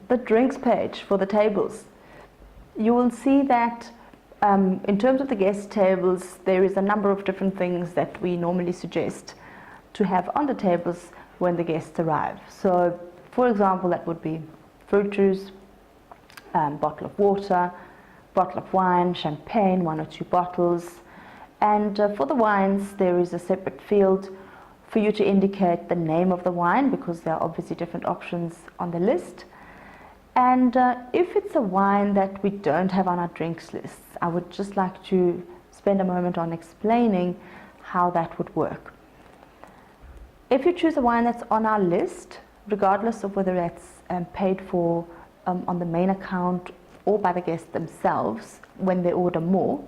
the drinks page for the tables. You will see that in terms of the guest tables, there is a number of different things that we normally suggest to have on the tables when the guests arrive. So, for example, that would be fruit juice, bottle of water, bottle of wine, champagne, 1 or 2 bottles. And for the wines, there is a separate field for you to indicate the name of the wine, because there are obviously different options on the list. And if it's a wine that we don't have on our drinks lists, I would just like to spend a moment on explaining how that would work. If you choose a wine that's on our list, regardless of whether that's paid for on the main account or by the guests themselves when they order more,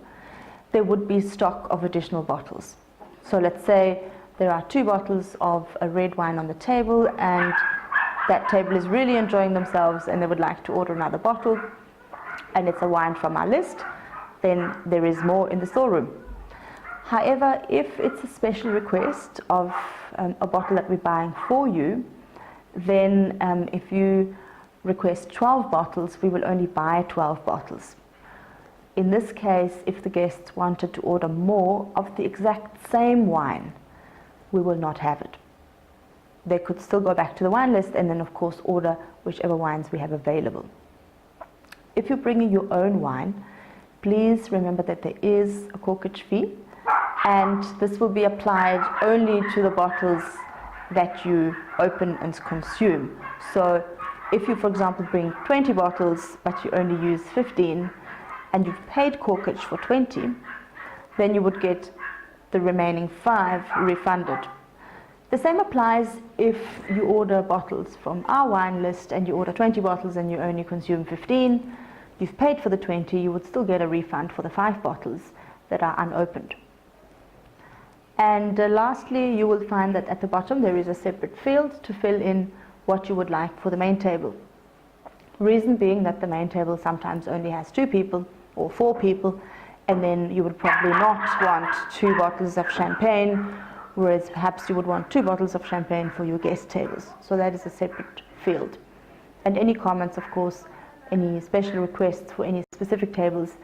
there would be stock of additional bottles. So let's say there are 2 bottles of a red wine on the table, and that table is really enjoying themselves and they would like to order another bottle, and it's a wine from our list, then there is more in the storeroom. However, if it's a special request of a bottle that we're buying for you, then if you request 12 bottles, we will only buy 12 bottles. In this case, if the guests wanted to order more of the exact same wine, we will not have it. They could still go back to the wine list and then of course order whichever wines we have available. If you're bringing your own wine, please remember that there is a corkage fee, and this will be applied only to the bottles that you open and consume. So if you, for example, bring 20 bottles but you only use 15 and you've paid corkage for 20, then you would get the remaining 5 refunded. The same applies if you order bottles from our wine list and you order 20 bottles and you only consume 15. You've paid for the 20, you would still get a refund for the 5 bottles that are unopened. And lastly, you will find that at the bottom there is a separate field to fill in what you would like for the main table. Reason being that the main table sometimes only has 2 people or 4 people, and then you would probably not want 2 bottles of champagne, whereas perhaps you would want 2 bottles of champagne for your guest tables. So that is a separate field. And any comments, of course, any special requests for any specific tables,